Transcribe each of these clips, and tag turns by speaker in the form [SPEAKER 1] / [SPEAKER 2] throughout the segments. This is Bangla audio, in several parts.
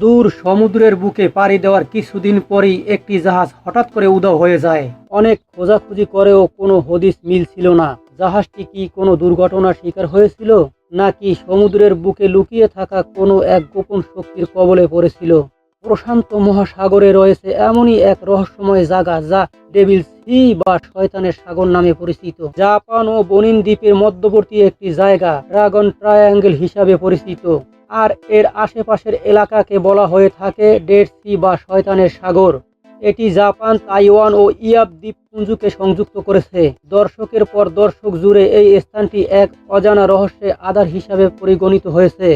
[SPEAKER 1] দূর সমুদ্রের বুকে পাড়ি দেওয়ার কিছুদিন পরেই একটি জাহাজ হঠাৎ করে উধাও হয়ে যায়। অনেক খোঁজাখুঁজি করেও কোনো হদিস মিলছিল না। জাহাজটি কি কোনো দুর্ঘটনার শিকার হয়েছিল, নাকি সমুদ্রের বুকে লুকিয়ে থাকা কোনো এক গোপন শক্তির কবলে পড়েছিল? প্রশান্ত মহাসাগরে রয়েছে এমনই এক রহস্যময় জায়গা যা ডেভিল সি বা শয়তানের সাগর নামে পরিচিত। জাপান ও বনিন দ্বীপের মধ্যবর্তী একটি জায়গা ড্রাগন ট্রায়াঙ্গেল হিসাবে পরিচিত। আর এর আশেপাশের এলাকাকে বলা হয়ে থাকে ডেড সি বা শয়তানের সাগর। এটি জাপান, তাইওয়ান ও ইয়াব দ্বীপপুঞ্জকে সংযুক্ত করেছে। দর্শকের পর দর্শক জুড়ে এই স্থানটি এক অজানা রহস্যের আধার হিসাবে পরিগণিত হয়েছে।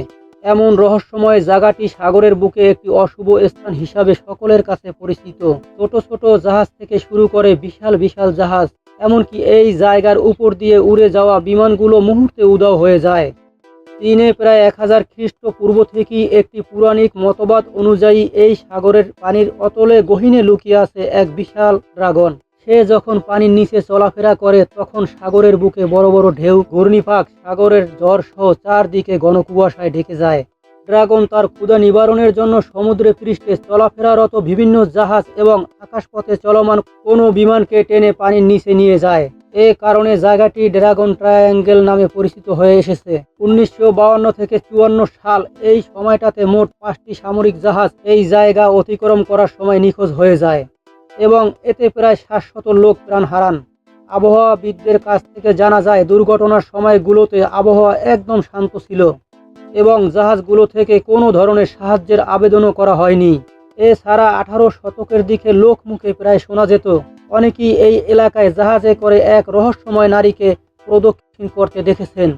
[SPEAKER 1] এমন রহস্যময় জায়গাটি সাগরের বুকে একটি অশুভ স্থান হিসাবে সকলের কাছে পরিচিত। ছোট ছোট জাহাজ থেকে শুরু করে বিশাল বিশাল জাহাজ, এমনকি এই জায়গার উপর দিয়ে উড়ে যাওয়া বিমানগুলো মুহূর্তে উধাও হয়ে যায়। চীনে প্রায় 1000 খ্রিস্টপূর্ব থেকেই একটি পৌরাণিক মতবাদ অনুযায়ী এই সাগরের পানির অতলে গহীনে লুকিয়ে আছে এক বিশাল ড্রাগন। সে যখন পানির নিচে চলাফেরা করে তখন সাগরের বুকে বড় বড় ঢেউ, ঘূর্ণিপাক, সাগরের ঝড় সহ চারদিকে ঘন কুয়াশায় ঢেকে যায়। ড্রাগন তার ক্ষুধা নিবারণের জন্য সমুদ্রে পৃষ্ঠে চলাফেরারত বিভিন্ন জাহাজ এবং আকাশপথে চলমান কোনো বিমানকে টেনে পানির নিচে নিয়ে যায়। এ কারণে জায়গাটি ড্রাগন ট্রায়াঙ্গেল নামে পরিচিত হয়ে এসেছে। 1952 থেকে 54 সাল এই সময়টাতে মোট 5টি সামরিক জাহাজ এই জায়গা অতিক্রম করার সময় নিখোঁজ হয়ে যায় এবং এতে প্রায় 700 লোক প্রাণ হারান। আবহাওয়াবিদদের কাছ থেকে জানা যায় দুর্ঘটনার সময়গুলোতে আবহাওয়া একদম শান্ত ছিল এবং জাহাজগুলো থেকে কোনো ধরনের সাহায্যের আবেদনও করা হয়নি। এছাড়া 18 শতকের দিকে লোকমুখে প্রায় শোনা যেত অনেকেই এই এলাকায় জাহাজে করে এক রহস্যময় নারীকে প্রদক্ষিণ করতে দেখেছেন।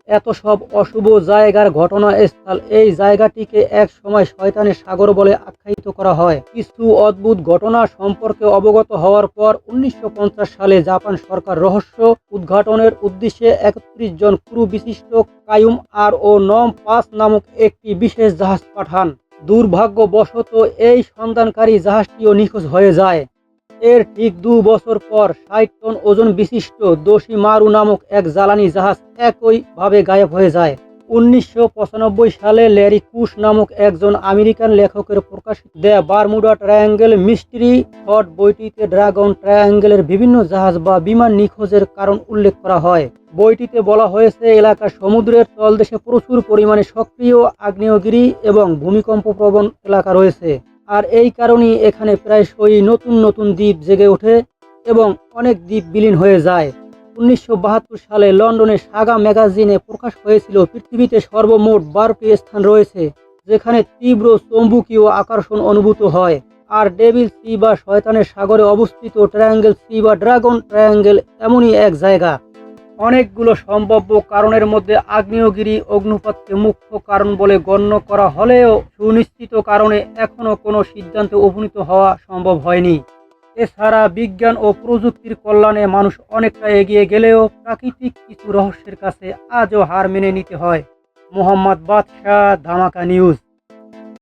[SPEAKER 1] এত সব অশুভ জায়গার ঘটনাস্থল এই জায়গাটিকে এক সময় শয়তানের সাগর বলে আখ্যায়িত করা হয়। কিছু অদ্ভুত ঘটনা সম্পর্কে অবগত হওয়ার পর 1950 সালে জাপান সরকার রহস্য উদ্ঘাটনের উদ্দেশ্যে 31 জন ক্রু বিশিষ্ট কায়ুম আর ও নম 5 নামক একটি বিশেষ জাহাজ পাঠান। দুর্ভাগ্যবশত এই সন্ধানকারী জাহাজটিও নিখোঁজ হয়ে যায়। এর ঠিক 2 বছর পর 60 টন ওজন বিশিষ্ট দোশি মারু নামক এক জ্বালানি জাহাজ একইভাবে গায়েব হয়ে যায়। 1995 সালে ল্যারি কুশ নামক একজন আমেরিকান লেখকের প্রকাশিত the Bermuda triangle mystery short বইটিতে ড্রাগন ট্রায়াঙ্গেলের বিভিন্ন জাহাজ বা বিমান নিখোঁজের কারণ উল্লেখ করা হয়। বইটিতে বলা হয়েছে এলাকার সমুদ্রের তলদেশে প্রচুর পরিমাণে সক্রিয় আগ্নেয়গিরি এবং ভূমিকম্প প্রবণ এলাকা রয়েছে। আর এই কারণেই এখানে প্রায়শই নতুন নতুন দ্বীপ জেগে ওঠে এবং অনেক দ্বীপ বিলীন হয়ে যায়। 1972 সালে লন্ডনের সাগা ম্যাগাজিনে প্রকাশ হয়েছিল পৃথিবীতে সর্বমোট 12টি স্থান রয়েছে যেখানে তীব্র চৌম্বকীয় আকর্ষণ অনুভূত হয়। আর ডেভিল সি বা শয়তানের সাগরে অবস্থিত ট্রায়াঙ্গেল সি বা ড্রাগন ট্রায়াঙ্গেল এমনই এক জায়গা। অনেকগুলো সম্ভাব্য কারণের মধ্যে আগ্নেয়গিরি অগ্নুৎপাতকে মুখ্য কারণ বলে গণ্য করা হলেও সুনিশ্চিত কারণে এখনও কোনো সিদ্ধান্তে উপনীত হওয়া সম্ভব হয়নি। এছাড়া বিজ্ঞান ও প্রযুক্তির কল্যাণে মানুষ অনেকটা এগিয়ে গেলেও প্রাকৃতিক কিছু রহস্যের কাছে আজও হার মেনে নিতে হয়। মোহাম্মদ বাদশাহ, ধামাকা নিউজ।